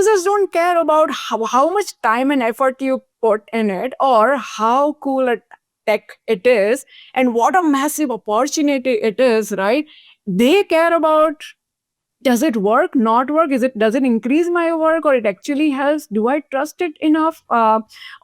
users don't care about how much time and effort you put in it or how cool a tech it is and what a massive opportunity it is, right? They care about, does it work, not work, does it increase my work, or it actually helps, do I trust it enough,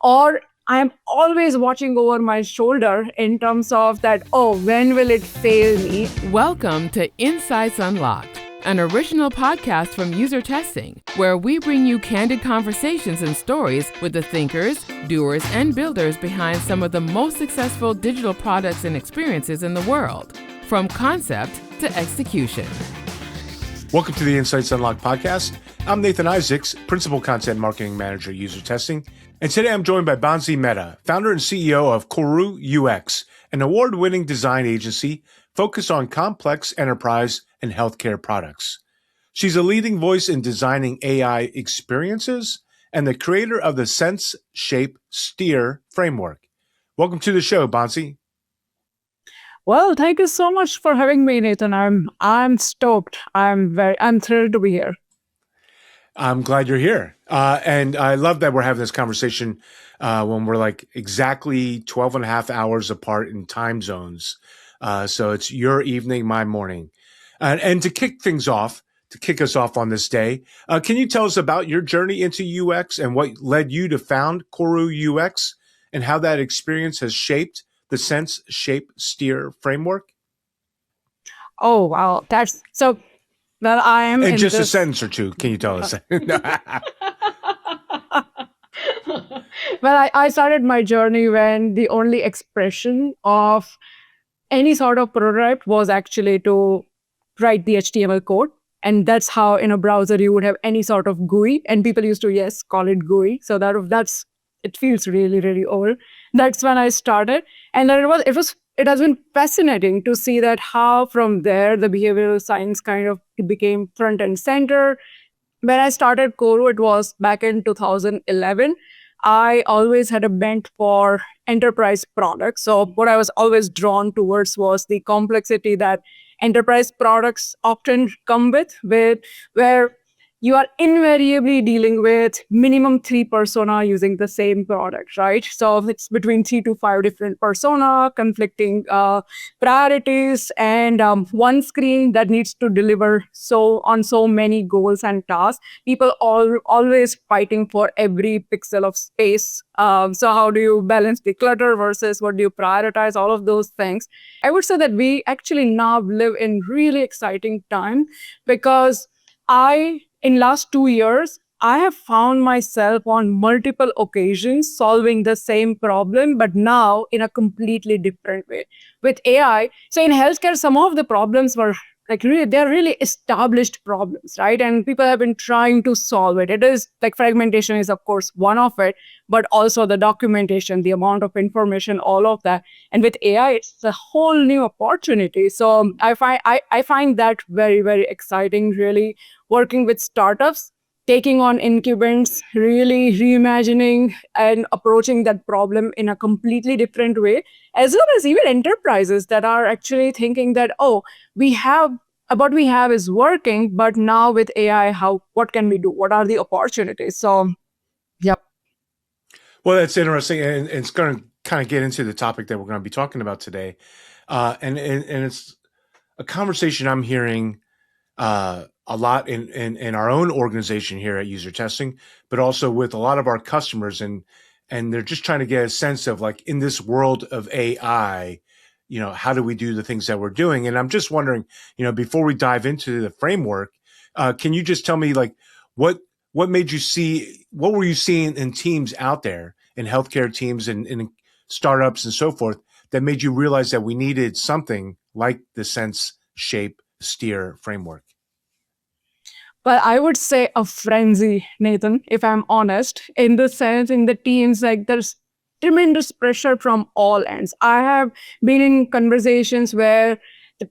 or I'm always watching over my shoulder in terms of that, oh, when will it fail me? Welcome to Insights Unlocked, an original podcast from User Testing, where we bring you candid conversations and stories with the thinkers, doers, and builders behind some of the most successful digital products and experiences in the world, from concept to execution. Welcome to the Insights Unlocked podcast. I'm Nathan Isaacs, Principal Content Marketing Manager at User Testing. And today I'm joined by Bansi Mehta, founder and CEO of Koru UX, an award-winning design agency focused on complex enterprise and healthcare products. She's a leading voice in designing AI experiences and the creator of the Sense, Shape, Steer framework. Welcome to the show, Bansi. Well, thank you so much for having me, Nathan. I'm stoked. I'm thrilled to be here. I'm glad you're here. And I love that we're having this conversation when we're like exactly 12 and a half hours apart in time zones. So it's your evening, my morning. And to kick us off on this day, can you tell us about your journey into UX and what led you to found Koru UX and how that experience has shaped the Sense, Shape, Steer framework? Oh, wow. That's so. Well, I am in just a sentence or two. Can you tell us? Well, I started my journey when the only expression of any sort of prototype was actually to write the HTML code. And that's how in a browser you would have any sort of GUI. And people used to, yes, call it GUI. So it feels really, really old. That's when I started. And then it has been fascinating to see that how from there the behavioral science kind of became front and center. When I started Koru, it was back in 2011. I always had a bent for enterprise products. So what I was always drawn towards was the complexity that enterprise products often come with where you are invariably dealing with minimum 3 persona using the same product, right? So it's between 3 to 5 different persona, conflicting priorities, and one screen that needs to deliver on so many goals and tasks. People always fighting for every pixel of space. So how do you balance the clutter versus what do you prioritize? All of those things. I would say that we actually now live in really exciting time because in last 2 years, I have found myself on multiple occasions solving the same problem, but now in a completely different way with AI. So in healthcare, some of the problems were they're really established problems, right? And people have been trying to solve it. It is like fragmentation is of course one of it, but also the documentation, the amount of information, all of that. And with AI, it's a whole new opportunity. So I find that very, very exciting, really working with startups, taking on incumbents, really reimagining and approaching that problem in a completely different way, as well as even enterprises that are actually thinking that, oh, what we have is working, but now with AI, what can we do? What are the opportunities? So, yep. Well, that's interesting, and it's going to kind of get into the topic that we're going to be talking about today, and it's a conversation I'm hearing a lot in our own organization here at User Testing, but also with a lot of our customers, and they're just trying to get a sense of like in this world of AI, how do we do the things that we're doing? And I'm just wondering, before we dive into the framework, can you just tell me like what made you see, what were you seeing in teams out there, in healthcare teams and in startups and so forth, that made you realize that we needed something like the Sense, Shape, Steer framework? But I would say a frenzy, Nathan, if I'm honest, in the sense, in the teams, like there's tremendous pressure from all ends. I have been in conversations where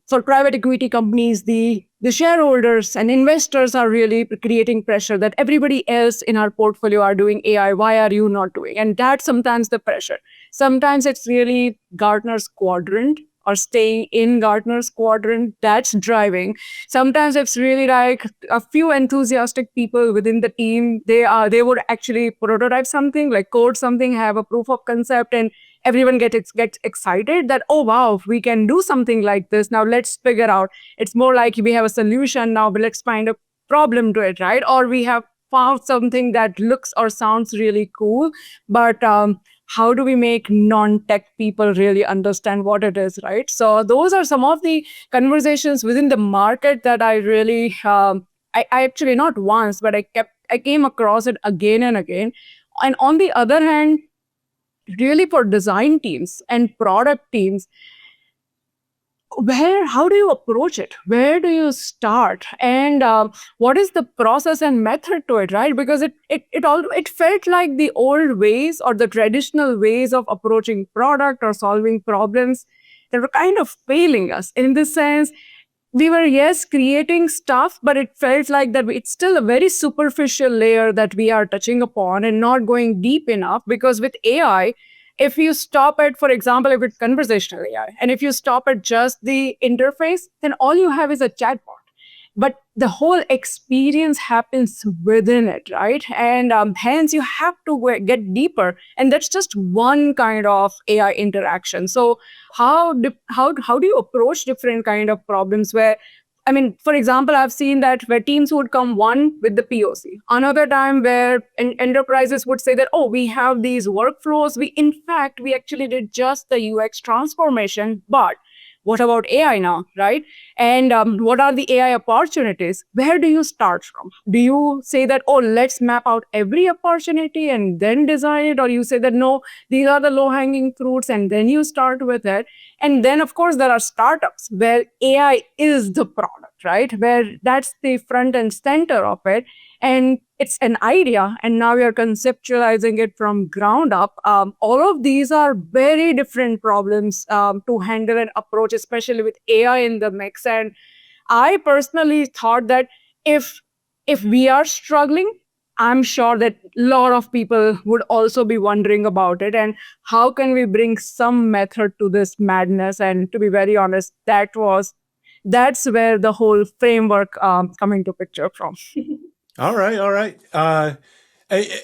for private equity companies, the shareholders and investors are really creating pressure that everybody else in our portfolio are doing AI. Why are you not doing? And that's sometimes the pressure. Sometimes it's really Gartner's quadrant or staying in Gartner's quadrant, that's driving. Sometimes it's really like a few enthusiastic people within the team. They would actually prototype something, like code something, have a proof of concept, and everyone gets excited that, oh wow, we can do something like this. Now let's figure out. It's more like we have a solution now, but let's find a problem to it, right? Or we have found something that looks or sounds really cool, but how do we make non-tech people really understand what it is, right? So those are some of the conversations within the market that I really, I actually not once, but I came across it again and again. And on the other hand, really for design teams and product teams, how do you approach it? Where do you start? And what is the process and method to it, right? Because it felt like the old ways or the traditional ways of approaching product or solving problems that were kind of failing us in the sense we were, yes, creating stuff, but it felt like that it's still a very superficial layer that we are touching upon and not going deep enough. Because with AI, if you stop at, for example, if it's conversational AI, and if you stop at just the interface, then all you have is a chatbot. But the whole experience happens within it, right? And hence you have to get deeper. And that's just one kind of AI interaction. So how do you approach different kind of problems where, I mean, for example, I've seen that where teams would come one with the POC, another time where enterprises would say that, oh, we have these workflows. We actually did just the UX transformation, but what about AI now, right? And what are the AI opportunities? Where do you start from? Do you say that, oh, let's map out every opportunity and then design it? Or you say that, no, these are the low-hanging fruits, and then you start with it. And then, of course, there are startups where AI is the product, right? Where that's the front and center of it. And it's an idea, and now you're conceptualizing it from ground up. All of these are very different problems to handle and approach, especially with AI in the mix. And I personally thought that if we are struggling, I'm sure that a lot of people would also be wondering about it. And how can we bring some method to this madness? And to be very honest, that's where the whole framework coming to picture from. All right, all right.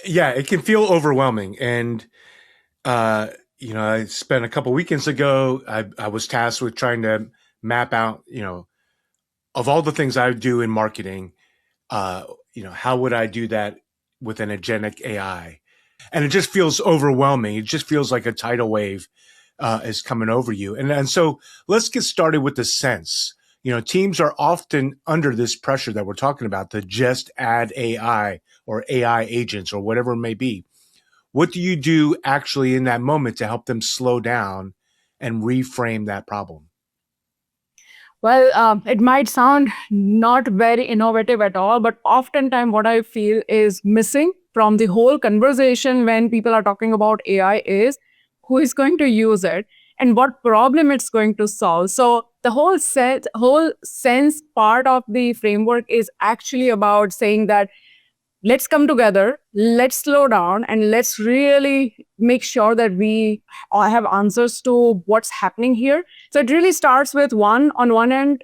Yeah, it can feel overwhelming, and I spent a couple weekends ago. I was tasked with trying to map out, of all the things I do in marketing, how would I do that with an agentic AI? And it just feels overwhelming. It just feels like a tidal wave is coming over you. And so let's get started with the sense. Teams are often under this pressure that we're talking about to just add AI or AI agents or whatever it may be. What do you do actually in that moment to help them slow down and reframe that problem? Well, it might sound not very innovative at all, but oftentimes what I feel is missing from the whole conversation when people are talking about AI is who is going to use it and what problem it's going to solve. So the whole sense part of the framework is actually about saying that let's come together, let's slow down, and let's really make sure that we all have answers to what's happening here. So it really starts with on one end,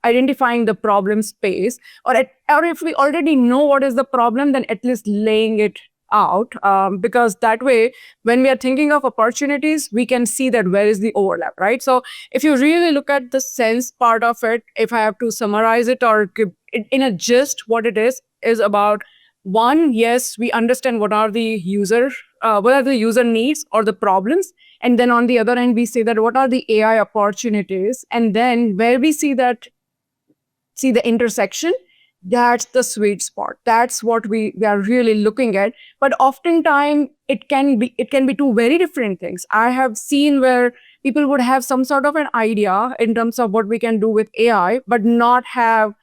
identifying the problem space, or if we already know what is the problem, then at least laying it out, because that way, when we are thinking of opportunities, we can see that where is the overlap, right? So if you really look at the sense part of it, if I have to summarize it or give it in a gist, what it is about, one, yes, we understand what are the user needs or the problems. And then on the other end, we say that what are the AI opportunities? And then where we see the intersection, that's the sweet spot. That's what we are really looking at. But oftentimes it can be two very different things. I have seen where people would have some sort of an idea in terms of what we can do with AI, but not have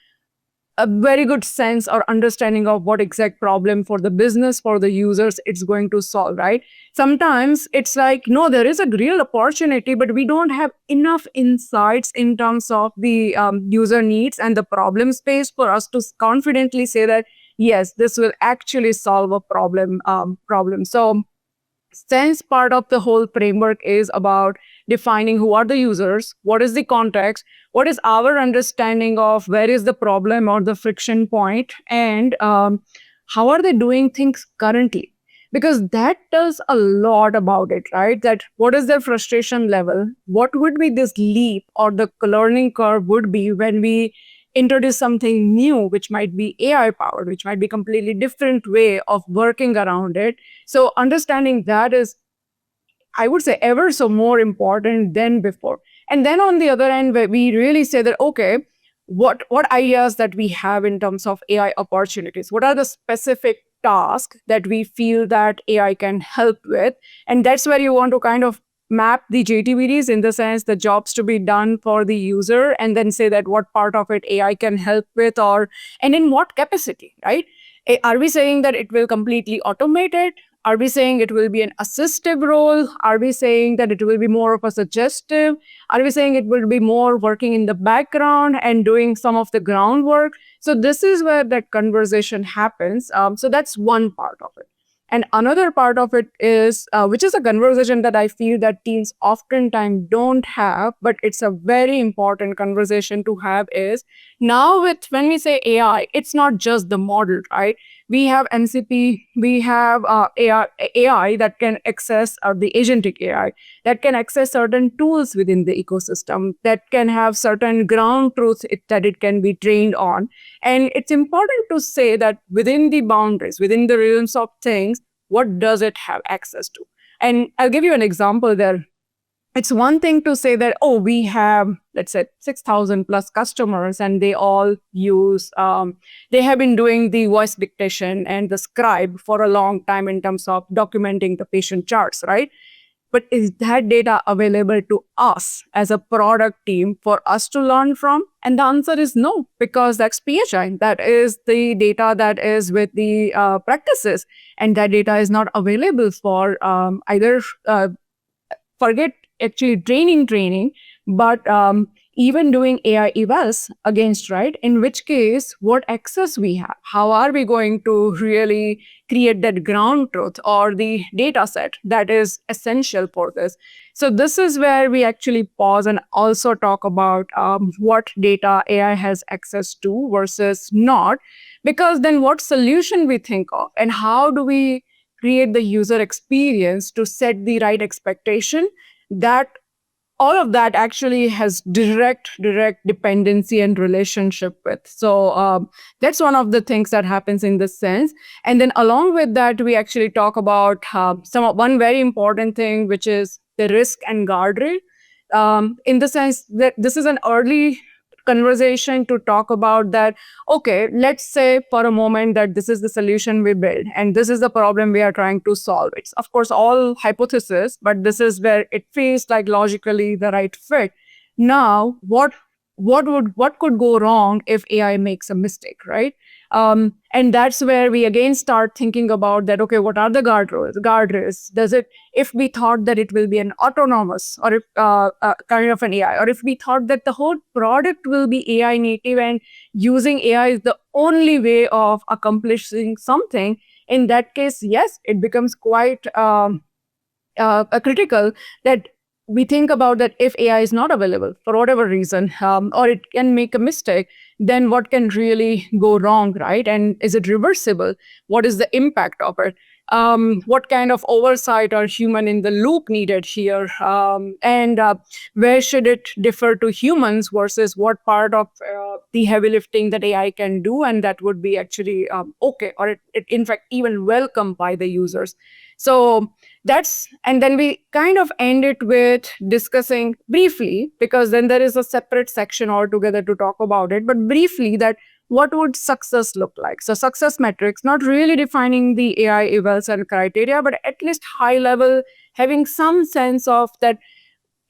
a very good sense or understanding of what exact problem for the business, for the users, it's going to solve, right? Sometimes it's like, no, there is a real opportunity, but we don't have enough insights in terms of the user needs and the problem space for us to confidently say that, yes, this will actually solve a problem. So sense part of the whole framework is about defining who are the users, what is the context, what is our understanding of where is the problem or the friction point, and how are they doing things currently. Because that tells a lot about it, right? That what is their frustration level, what would be this leap or the learning curve would be when we introduce something new, which might be AI powered, which might be completely different way of working around it. So understanding that is, I would say, ever so more important than before. And then on the other end, where we really say that, okay, what ideas that we have in terms of AI opportunities? What are the specific tasks that we feel that AI can help with? And that's where you want to kind of map the JTBDs, in the sense the jobs to be done for the user, and then say that what part of it AI can help with, or and in what capacity, right? Are we saying that it will completely automate it? Are we saying it will be an assistive role? Are we saying that it will be more of a suggestive? Are we saying it will be more working in the background and doing some of the groundwork? So this is where that conversation happens. So that's one part of it. And another part of it is, which is a conversation that I feel that teams oftentimes don't have, but it's a very important conversation to have, is now with when we say AI, it's not just the model, right? We have MCP, we have AI that can access, or the agentic AI that can access certain tools within the ecosystem, that can have certain ground truths that it can be trained on. And it's important to say that within the boundaries, within the realms of things, what does it have access to? And I'll give you an example there. It's one thing to say that, oh, we have, let's say, 6,000 plus customers, and they all use, they have been doing the voice dictation and the scribe for a long time in terms of documenting the patient charts, right? But is that data available to us as a product team for us to learn from? And the answer is no, because that's PHI. That is the data that is with the practices. And that data is not available for either, forget actually training, but even doing AI evals against, right? In which case, what access we have? How are we going to really create that ground truth or the data set that is essential for this? So this is where we actually pause and also talk about what data AI has access to versus not, because then what solution we think of, and how do we create the user experience to set the right expectation, that all of that actually has direct dependency and relationship with. So that's one of the things that happens in this sense. And then along with that, we actually talk about one very important thing, which is the risk and guardrail, in the sense that this is an early conversation to talk about that. Okay, let's say for a moment that this is the solution we build and this is the problem we are trying to solve. It's of course all hypothesis, but this is where it feels like logically the right fit. Now, what could go wrong if AI makes a mistake, right? And that's where we again start thinking about that. Okay, what are the guardrails? Does it, if we thought that it will be an autonomous or if kind of an AI, or if we thought that the whole product will be AI native and using AI is the only way of accomplishing something, in that case, yes, it becomes quite critical that we think about that if AI is not available for whatever reason, or it can make a mistake, then what can really go wrong, right? And is it reversible? What is the impact of it? What kind of oversight or human in the loop needed here? And where should it differ to humans versus what part of the heavy lifting that AI can do? And that would be actually okay, or it in fact even welcomed by the users. So and then we kind of end it with discussing briefly, because then there is a separate section altogether to talk about it, but briefly that what would success look like? So success metrics, not really defining the AI evals and criteria, but at least high level, having some sense of that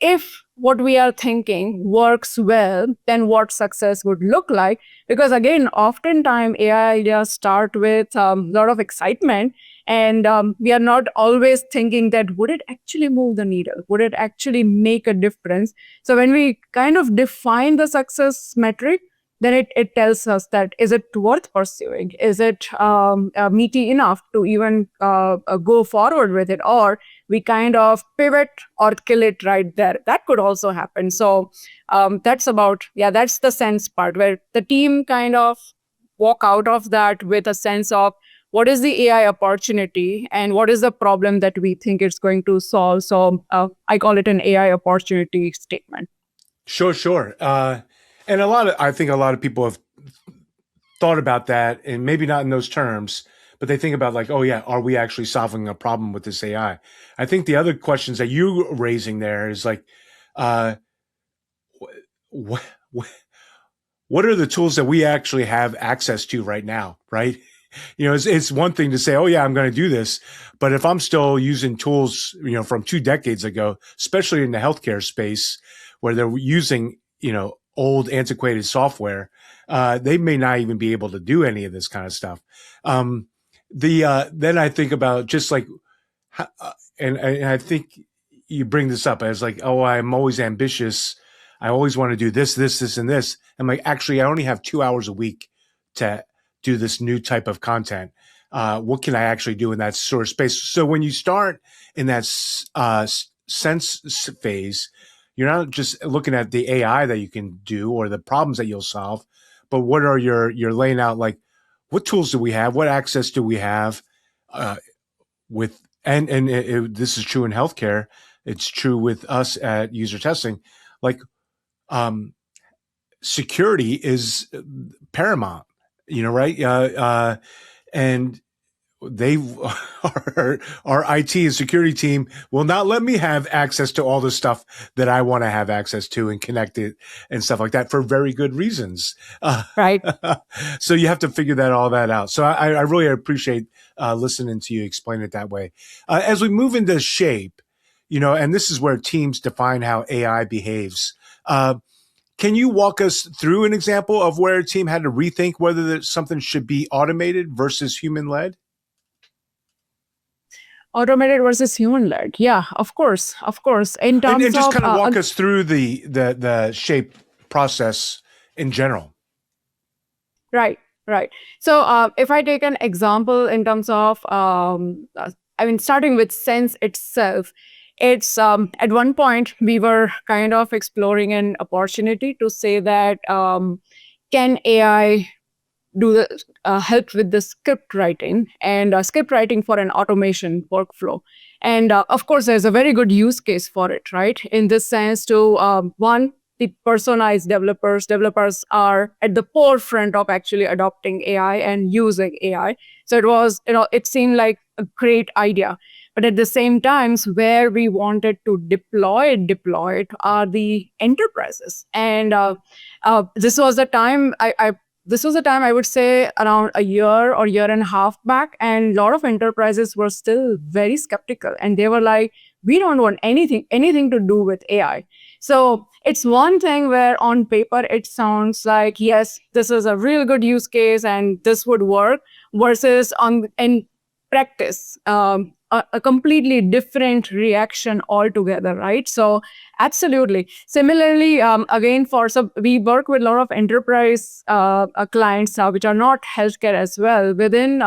if what we are thinking works well, then what success would look like. Because again, oftentimes AI ideas start with a lot of excitement, and we are not always thinking that would it actually move the needle? Would it actually make a difference? So when we kind of define the success metric, then it tells us that is it worth pursuing? Is it meaty enough to even go forward with it? Or we kind of pivot or kill it right there. That could also happen. So that's the sense part where the team kind of walk out of that with a sense of what is the AI opportunity and what is the problem that we think it's going to solve. So I call it an AI opportunity statement. Sure. And I think a lot of people have thought about that, and maybe not in those terms, but they think about like, oh yeah, are we actually solving a problem with this AI? I think the other questions that you're raising there is like, what are the tools that we actually have access to right now, right? It's one thing to say, oh yeah, I'm going to do this. But if I'm still using tools, from 2 decades ago, especially in the healthcare space where they're using, old antiquated software, they may not even be able to do any of this kind of stuff. Then I think about just like, and I think you bring this up as like, oh, I'm always ambitious. I always want to do this, and this. I'm like, actually, I only have 2 hours a week to do this new type of content. What can I actually do in that sort of space? So when you start in that sense phase, you're not just looking at the AI that you can do or the problems that you'll solve, but what are you're laying out like, what tools do we have? What access do we have with, and this is true in healthcare. It's true with us at user testing. Like, security is paramount, right? And they our IT and security team will not let me have access to all the stuff that I want to have access to and connect it and stuff like that for very good reasons. Right. So you have to figure all that out. So I really appreciate listening to you explain it that way. As we move into shape, and this is where teams define how AI behaves. Can you walk us through an example of where a team had to rethink whether something should be automated versus human-led? Automated versus human-led. Yeah, of course. In terms and just of kind of walk us through the shape process in general. Right. So if I take an example in terms of, starting with sense itself, it's at one point we were kind of exploring an opportunity to say that can AI do the help with the script writing and script writing for an automation workflow. And of course, there's a very good use case for it, right? In this sense, to one, the personalized developers are at the forefront of actually adopting AI and using AI. So it seemed like a great idea. But at the same time, where we wanted to deploy it are the enterprises. And this was the time I would say around a year or year and a half back, and a lot of enterprises were still very skeptical, and they were like, we don't want anything to do with AI. So it's one thing where on paper it sounds like, yes, this is a real good use case and this would work, versus in practice, a completely different reaction altogether, right? So absolutely. Similarly, again, we work with a lot of enterprise clients which are not healthcare as well. Within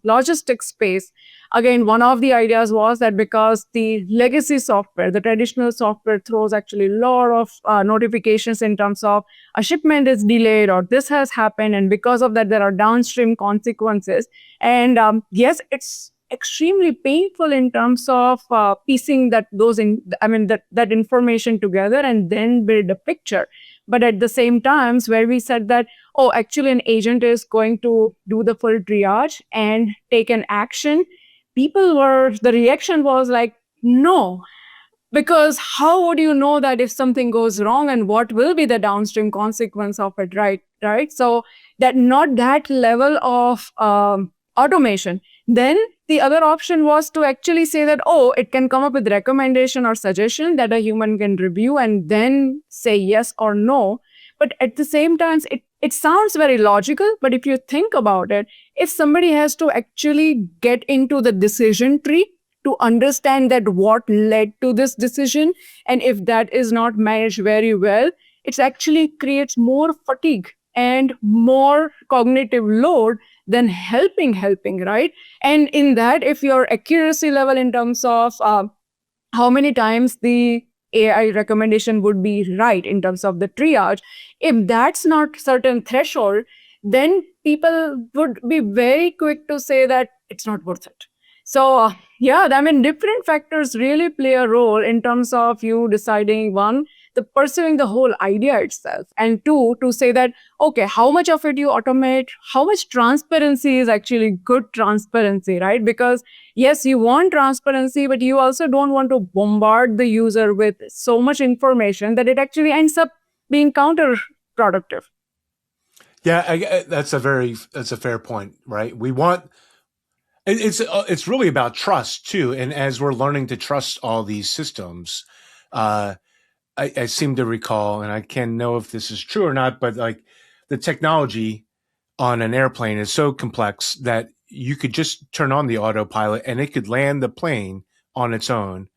logistics space, again, one of the ideas was that because the legacy software, the traditional software throws actually a lot of notifications in terms of a shipment is delayed or this has happened, and because of that, there are downstream consequences. And yes, it's extremely painful in terms of piecing that information together and then build a picture. But at the same time, where we said that, oh, actually an agent is going to do the full triage and take an action, the reaction was like, no. Because how would you know that if something goes wrong and what will be the downstream consequence of it, right? So not that level of automation. Then the other option was to actually say that, oh, it can come up with recommendation or suggestion that a human can review and then say yes or no. But at the same time, it sounds very logical, but if you think about it, if somebody has to actually get into the decision tree to understand that what led to this decision, and if that is not managed very well, it actually creates more fatigue and more cognitive load than helping, right? And in that, if your accuracy level in terms of how many times the AI recommendation would be right in terms of the triage, if that's not certain threshold, then people would be very quick to say that it's not worth it. So yeah, I mean, different factors really play a role in terms of you deciding, one, the pursuing the whole idea itself, and two, to say that, okay, how much of it you automate, how much transparency is actually good transparency, right? Because yes, you want transparency, but you also don't want to bombard the user with so much information that it actually ends up being counterproductive. Yeah, that's a fair point, right? We want it's really about trust too, and as we're learning to trust all these systems, uh, I seem to recall, and I can't know if this is true or not, but like the technology on an airplane is so complex that you could just turn on the autopilot and it could land the plane on its own.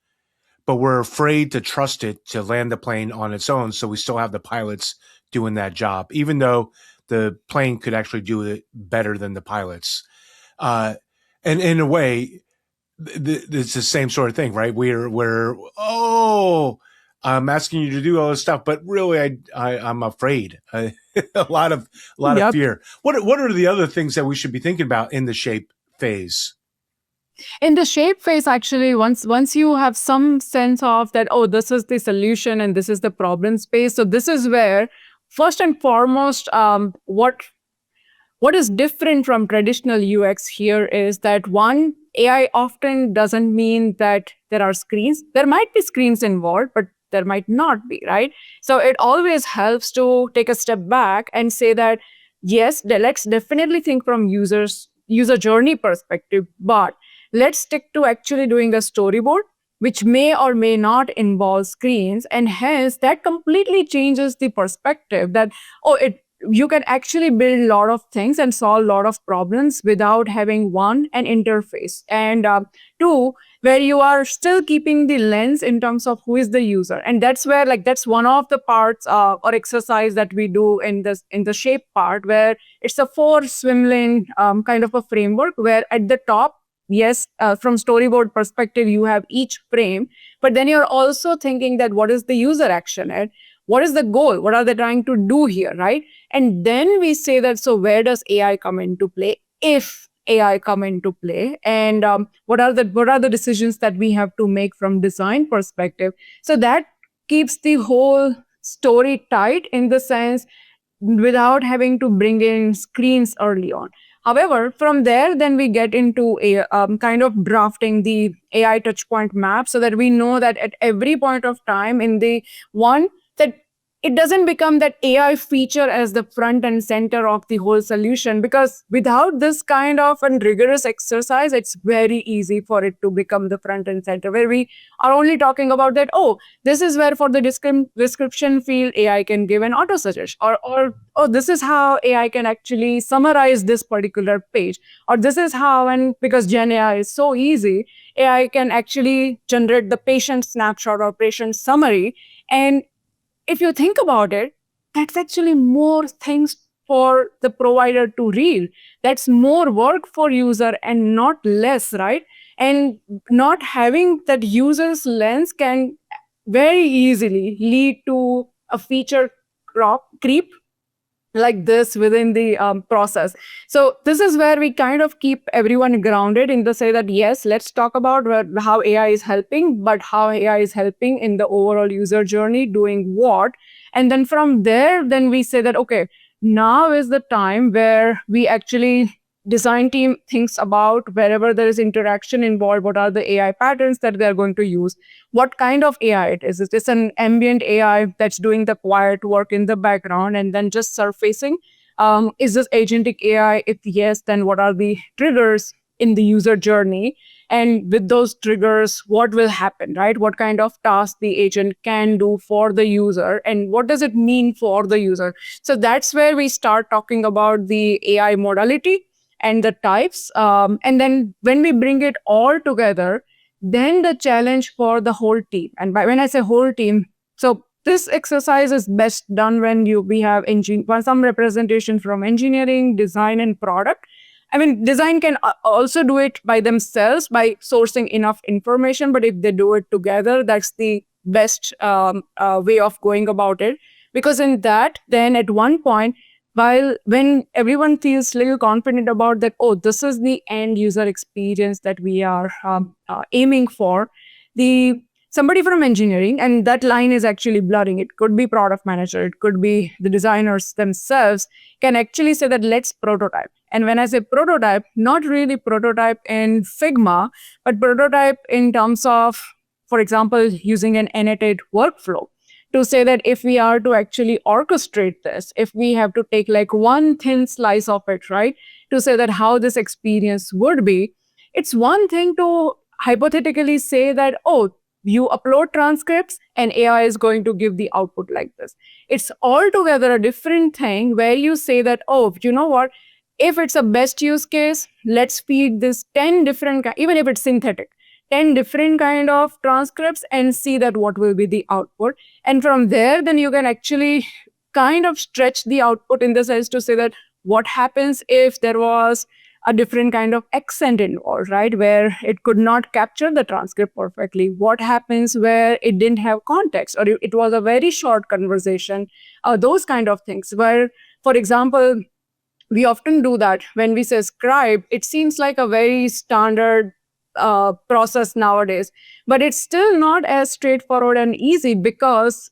But we're afraid to trust it to land the plane on its own. So we still have the pilots doing that job, even though the plane could actually do it better than the pilots. Uh, and in a way, it's the same sort of thing, right? I'm asking you to do all this stuff, but really, I'm afraid. a lot of Yep. fear. What are the other things that we should be thinking about in the shape phase? In the shape phase, actually, once you have some sense of that, oh, this is the solution and this is the problem space. So this is where, first and foremost, what is different from traditional UX here is that, one, AI often doesn't mean that there are screens. There might be screens involved, but there might not be, right? So it always helps to take a step back and say that, yes, let's definitely think from user journey perspective, but let's stick to actually doing a storyboard, which may or may not involve screens. And hence, that completely changes the perspective that, oh, you can actually build a lot of things and solve a lot of problems without having, one, an interface, and two, where you are still keeping the lens in terms of who is the user. And that's where, like, that's one of the parts or exercise that we do in the shape part, where it's a 4 swim lane kind of a framework, where at the top, yes, from storyboard perspective, you have each frame, but then you're also thinking that what is the user action and what is the goal? What are they trying to do here, right? And then we say that, so where does AI come into play? If AI come into play, and what are the decisions that we have to make from design perspective? So that keeps the whole story tight, in the sense, without having to bring in screens early on. However, from there, then we get into a kind of drafting the AI touchpoint map, so that we know that at every point of time in the one, that it doesn't become that AI feature as the front and center of the whole solution, because without this kind of a rigorous exercise, it's very easy for it to become the front and center, where we are only talking about that, oh, this is where for the description field, AI can give an auto suggest, or oh, this is how AI can actually summarize this particular page, or this is how, and because Gen AI is so easy, AI can actually generate the patient snapshot or patient summary. And if you think about it, that's actually more things for the provider to read. That's more work for user and not less, right? And not having that user's lens can very easily lead to a feature creep like this within the process. So this is where we kind of keep everyone grounded in the say that, yes, let's talk about how AI is helping, but how AI is helping in the overall user journey, doing what. And then from there, then we say that, okay, now is the time where we actually design team thinks about, wherever there is interaction involved, what are the AI patterns that they're going to use, what kind of AI it is. Is this an ambient AI that's doing the quiet work in the background and then just surfacing? Is this agentic AI? If yes, then what are the triggers in the user journey? And with those triggers, what will happen, right? What kind of task the agent can do for the user, and what does it mean for the user? So that's where we start talking about the AI modality and the types. And then when we bring it all together, then the challenge for the whole team. And when I say whole team, so this exercise is best done when we have some representation from engineering, design, and product. I mean, design can also do it by themselves by sourcing enough information, but if they do it together, that's the best way of going about it. Because in that, then at one point, when everyone feels little confident about that, oh, this is the end user experience that we are aiming for, the somebody from engineering, and that line is actually blurring. It could be product manager, it could be the designers themselves, can actually say that let's prototype. And when I say prototype, not really prototype in Figma, but prototype in terms of, for example, using an annotated workflow to say that if we are to actually orchestrate this, if we have to take like one thin slice of it, right, to say that how this experience would be, it's one thing to hypothetically say that, oh, you upload transcripts and AI is going to give the output like this. It's altogether a different thing where you say that, oh, you know what? If it's a best use case, let's feed this 10 different, even if it's synthetic, 10 different kind of transcripts and see that what will be the output. And from there, then you can actually kind of stretch the output in the sense to say that what happens if there was a different kind of accent involved, right? Where it could not capture the transcript perfectly. What happens where it didn't have context or it was a very short conversation, those kind of things. Where, for example, we often do that when we say scribe, it seems like a very standard process nowadays, but it's still not as straightforward and easy because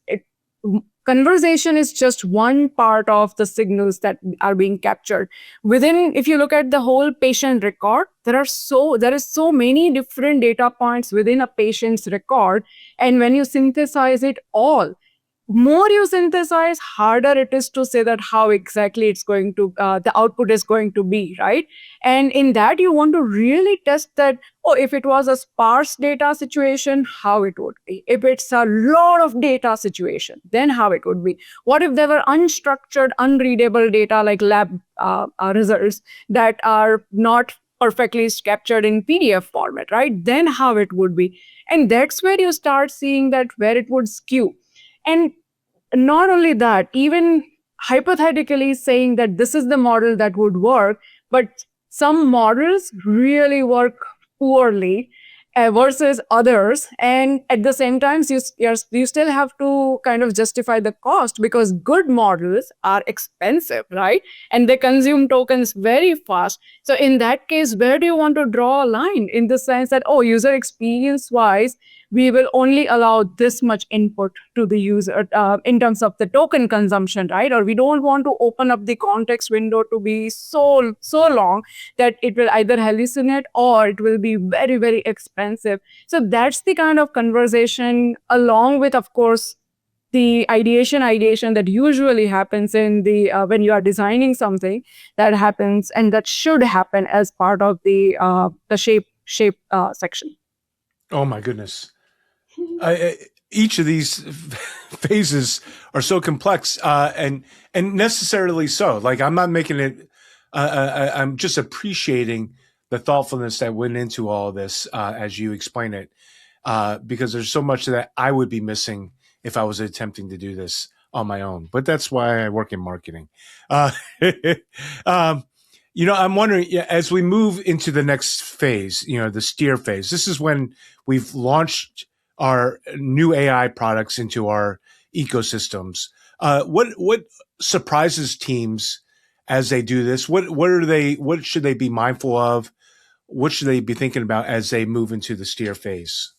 conversation is just one part of the signals that are being captured. Within, if you look at the whole patient record, there is so many different data points within a patient's record. And when you synthesize it all, more you synthesize, harder it is to say that how exactly it's going to, the output is going to be, right? And in that, you want to really test that, oh, if it was a sparse data situation, how it would be. If it's a lot of data situation, then how it would be. What if there were unstructured, unreadable data like lab results that are not perfectly captured in PDF format, right? Then how it would be. And that's where you start seeing that where it would skew. And not only that, even hypothetically saying that this is the model that would work, but some models really work poorly versus others. And at the same time, you still have to kind of justify the cost because good models are expensive, right? And they consume tokens very fast. So in that case, where do you want to draw a line in the sense that, oh, user experience wise, we will only allow this much input to the user in terms of the token consumption, right? Or we don't want to open up the context window to be so long that it will either hallucinate or it will be very, very expensive. So that's the kind of conversation, along with, of course, the ideation that usually happens in the when you are designing something, that happens and that should happen as part of the shape section. Oh my goodness. Each of these phases are so complex, and necessarily so. Like, I'm not making it. I'm just appreciating the thoughtfulness that went into all of this as you explain it, because there's so much that I would be missing if I was attempting to do this on my own. But that's why I work in marketing. I'm wondering, as we move into the next phase, the steer phase. This is when we've launched our new AI products into our ecosystems. What surprises teams as they do this? What should they be mindful of? What should they be thinking about as they move into the steer phase?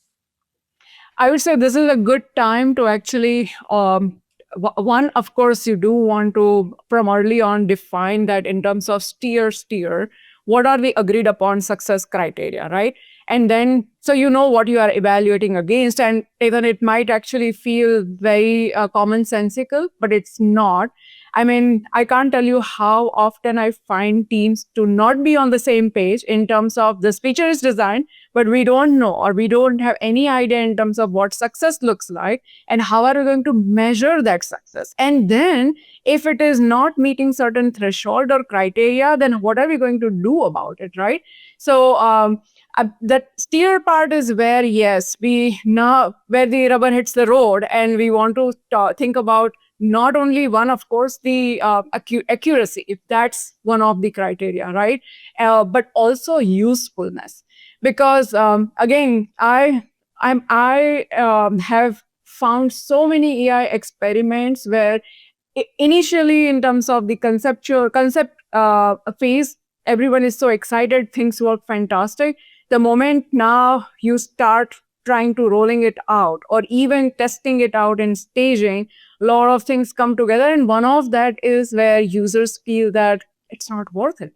I would say this is a good time to actually, one, of course, you do want to from early on define that in terms of steer, what are the agreed upon success criteria, right? And then, so you know what you are evaluating against, and even it might actually feel very commonsensical, but it's not. I mean, I can't tell you how often I find teams to not be on the same page in terms of this feature is designed, but we don't know or we don't have any idea in terms of what success looks like and how are we going to measure that success. And then if it is not meeting certain threshold or criteria, then what are we going to do about it, right? So that steer part is where, yes, we know where the rubber hits the road, and we want to think about not only one, of course, the accuracy, if that's one of the criteria, right? But also usefulness, because again, I have found so many AI experiments where initially, in terms of the concept phase, everyone is so excited, things work fantastic. The moment now you start trying to rolling it out or even testing it out and staging, a lot of things come together, and one of that is where users feel that it's not worth it.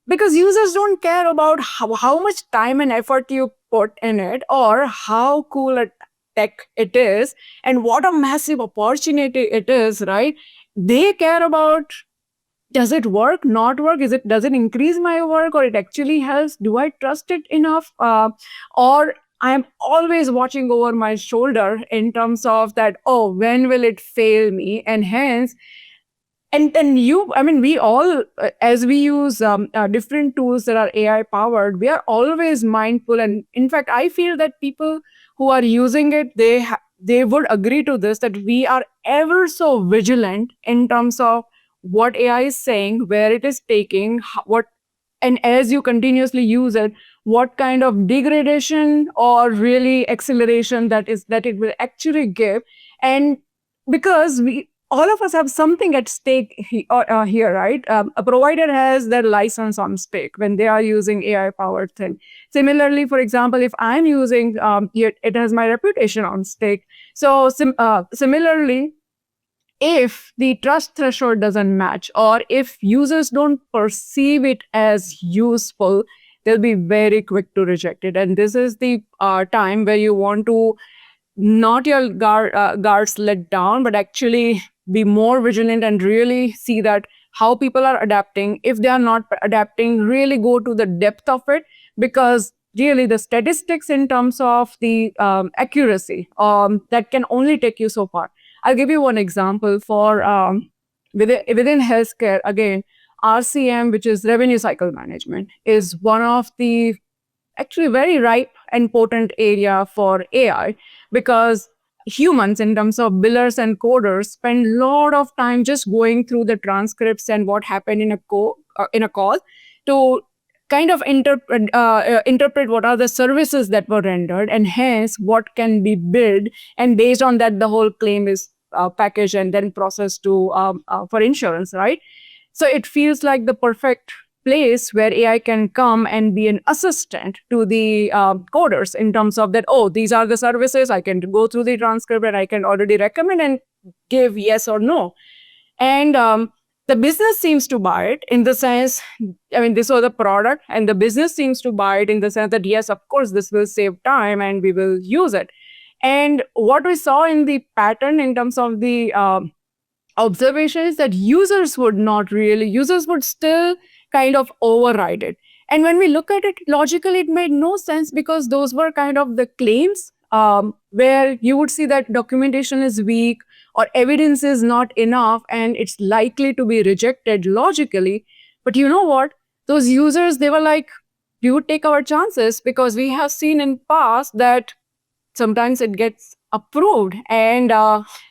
Because users don't care about how much time and effort you put in it or how cool a tech it is and what a massive opportunity it is, right? They care about, does it work, not work, does it increase my work, or it actually helps, do I trust it enough, or I'm always watching over my shoulder in terms of that, oh, when will it fail me? And hence, we all, as we use different tools that are AI powered, we are always mindful. And in fact, I feel that people who are using it, they would agree to this, that we are ever so vigilant in terms of what AI is saying, where it is taking, and as you continuously use it, what kind of degradation or really acceleration that it will actually give. And because all of us have something at stake here, right? A provider has their license on stake when they are using AI powered thing. Similarly, for example, if I'm using it has my reputation on stake. So similarly, if the trust threshold doesn't match, or if users don't perceive it as useful, they'll be very quick to reject it. And this is the time where you want to not your guards let down, but actually be more vigilant and really see that how people are adapting. If they are not adapting, really go to the depth of it, because really the statistics in terms of the accuracy, that can only take you so far. I'll give you one example for within healthcare. Again, RCM, which is revenue cycle management, is one of the actually very ripe and potent area for AI, because humans, in terms of billers and coders, spend a lot of time just going through the transcripts and what happened in a call to kind of interpret what are the services that were rendered, and hence what can be billed, and based on that the whole claim is packaged and then processed to for insurance, right? So it feels like the perfect place where AI can come and be an assistant to the coders in terms of that, oh, these are the services, I can go through the transcript and I can already recommend and give yes or no. And the business seems to buy it in the sense, this was a product and the business seems to buy it in the sense that, yes, of course, this will save time and we will use it. And what we saw in the pattern in terms of the observation is that users would still kind of override it. And when we look at it logically, it made no sense, because those were kind of the claims where you would see that documentation is weak or evidence is not enough and it's likely to be rejected logically. But you know what? Those users, they were like, we would take our chances, because we have seen in past that sometimes it gets approved, and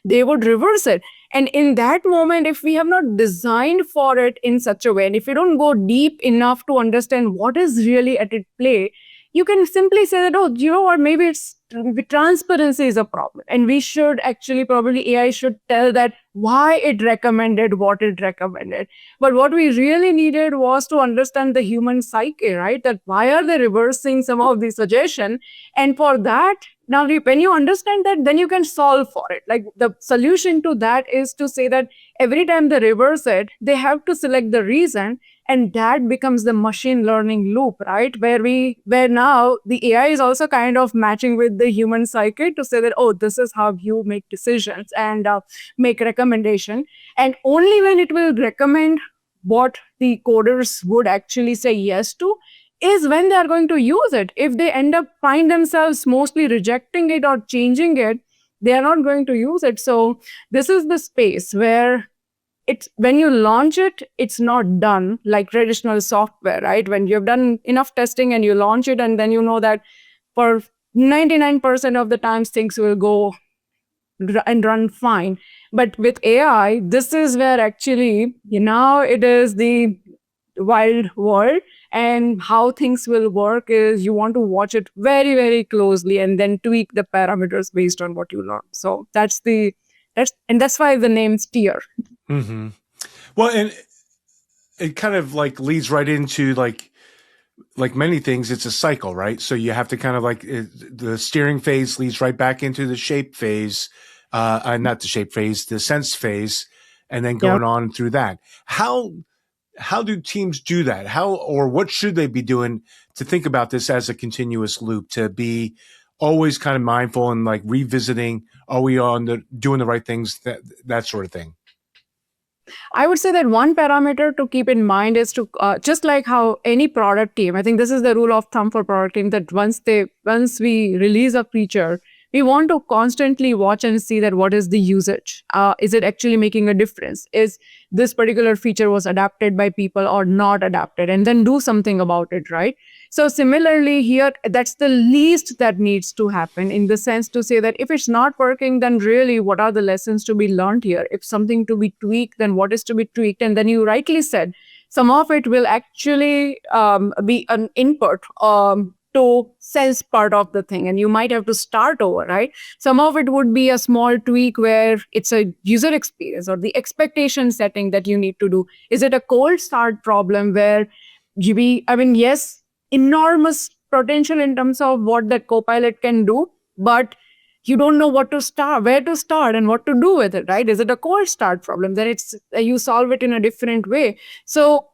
they would reverse it. And in that moment, if we have not designed for it in such a way, and if you don't go deep enough to understand what is really at play, you can simply say that, oh, you know what, maybe it's transparency is a problem. And we should actually, probably AI should tell that why it recommended what it recommended. But what we really needed was to understand the human psyche, right? That why are they reversing some of the suggestion? And for that, Now, when you understand that, then you can solve for it. Like the solution to that is to say that every time they reverse it, they have to select the reason, and that becomes the machine learning loop, right? Where now the AI is also kind of matching with the human psyche to say that, oh, this is how you make decisions and make recommendation, and only when it will recommend what the coders would actually say yes to is when they are going to use it. If they end up find themselves mostly rejecting it or changing it, they are not going to use it. So this is the space where it's when you launch it, it's not done like traditional software, right? When you've done enough testing and you launch it, and then you know that for 99% of the times things will go and run fine. But with AI, this is where actually, now it is the wild world, and how things will work is you want to watch it very, very closely and then tweak the parameters based on what you learn. So that's why the name Steer. Hmm. Well, and it kind of like leads right into like many things, it's a cycle, right? So you have to kind of like the steering phase leads right back into the shape phase, not the shape phase, the sense phase, and then going on through that. How do teams do that? How or what should they be doing to think about this as a continuous loop, to be always kind of mindful and like revisiting, are we doing the right things, that sort of thing? I would say that one parameter to keep in mind is to just like how any product team, I think this is the rule of thumb for product team, that once we release a feature, we want to constantly watch and see that what is the usage. Is it actually making a difference? Is this particular feature was adapted by people or not adapted? And then do something about it, right? So similarly here, that's the least that needs to happen, in the sense to say that if it's not working, then really what are the lessons to be learned here? If something to be tweaked, then what is to be tweaked? And then you rightly said, some of it will actually be an input to sense part of the thing, and you might have to start over, right? Some of it would be a small tweak where it's a user experience or the expectation setting that you need to do. Is it a cold start problem where yes, enormous potential in terms of what that Copilot can do, but you don't know what to start, where to start, and what to do with it, right? Is it a cold start problem? Then it's you solve it in a different way. So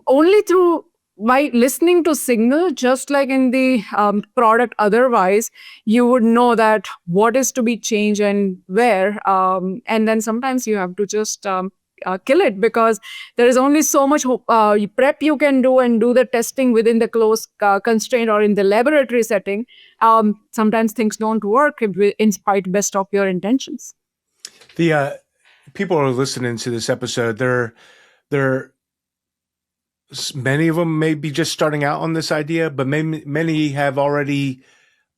only through by listening to signal, just like in the product otherwise, you would know that what is to be changed and where. And then sometimes you have to just kill it, because there is only so much prep you can do and do the testing within the close constraint or in the laboratory setting. Sometimes things don't work in spite best of your intentions. The people who are listening to this episode, they're many of them may be just starting out on this idea, but many have already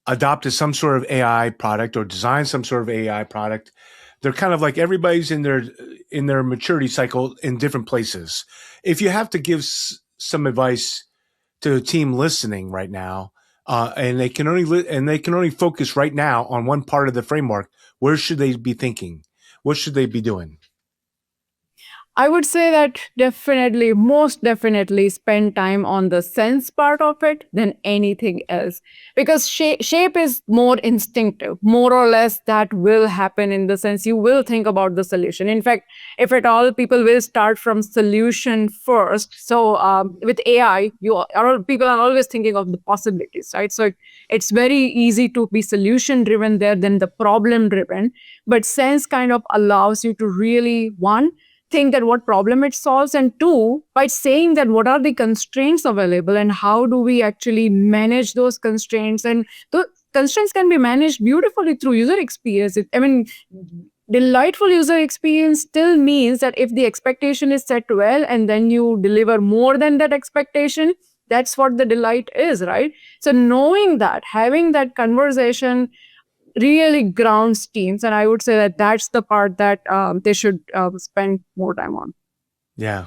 adopted some sort of AI product or designed some sort of AI product. They're kind of like everybody's in their maturity cycle in different places. If you have to give some advice to a team listening right now, and they can only focus right now on one part of the framework, where should they be thinking? What should they be doing? I would say that most definitely spend time on the sense part of it than anything else. Because shape is more instinctive, more or less that will happen, in the sense you will think about the solution. In fact, if at all, people will start from solution first. So with AI, people are always thinking of the possibilities, right? So it's very easy to be solution driven there than the problem driven. But sense kind of allows you to really, one, think that what problem it solves, and two, by saying that what are the constraints available and how do we actually manage those constraints. And the constraints can be managed beautifully through user experience. Delightful user experience still means that if the expectation is set well and then you deliver more than that expectation, that's what the delight is, right? So knowing that, having that conversation really grounds teams, and I would say that that's the part that they should spend more time on. Yeah.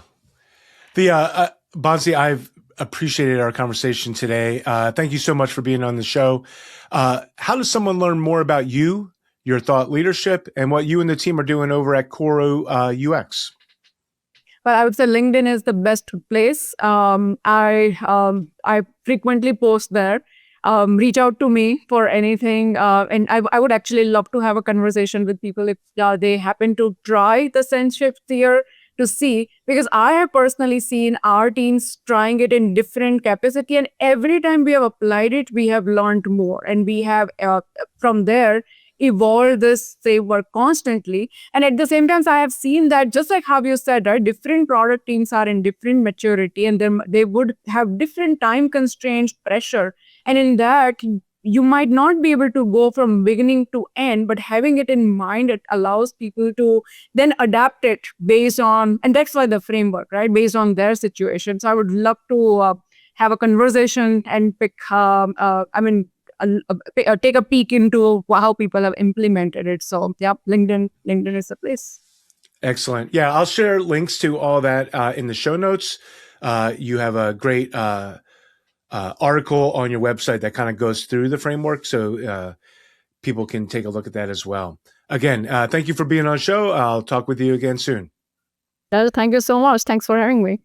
The Bansi, I've appreciated our conversation today. Thank you so much for being on the show. How does someone learn more about you, your thought leadership, and what you and the team are doing over at Koro UX? Well, I would say LinkedIn is the best place. I frequently post there. reach out to me for anything. And I would actually love to have a conversation with people if they happen to try the sense shift theory to see, because I have personally seen our teams trying it in different capacity, and every time we have applied it, we have learned more, and we have from there evolved this framework constantly. And at the same time, I have seen that, just like how you said, right, different product teams are in different maturity, and then they would have different time constraints, pressure, and in that you might not be able to go from beginning to end, but having it in mind, it allows people to then adapt it based on, and that's why the framework, right, based on their situation. So I would love to have a conversation and pick, take a peek into how people have implemented it. So yeah, LinkedIn is the place. Excellent. Yeah, I'll share links to all that in the show notes. You have a great article on your website that kind of goes through the framework, so people can take a look at that as well. Again, thank you for being on the show. I'll talk with you again soon. Thank you so much. Thanks for having me.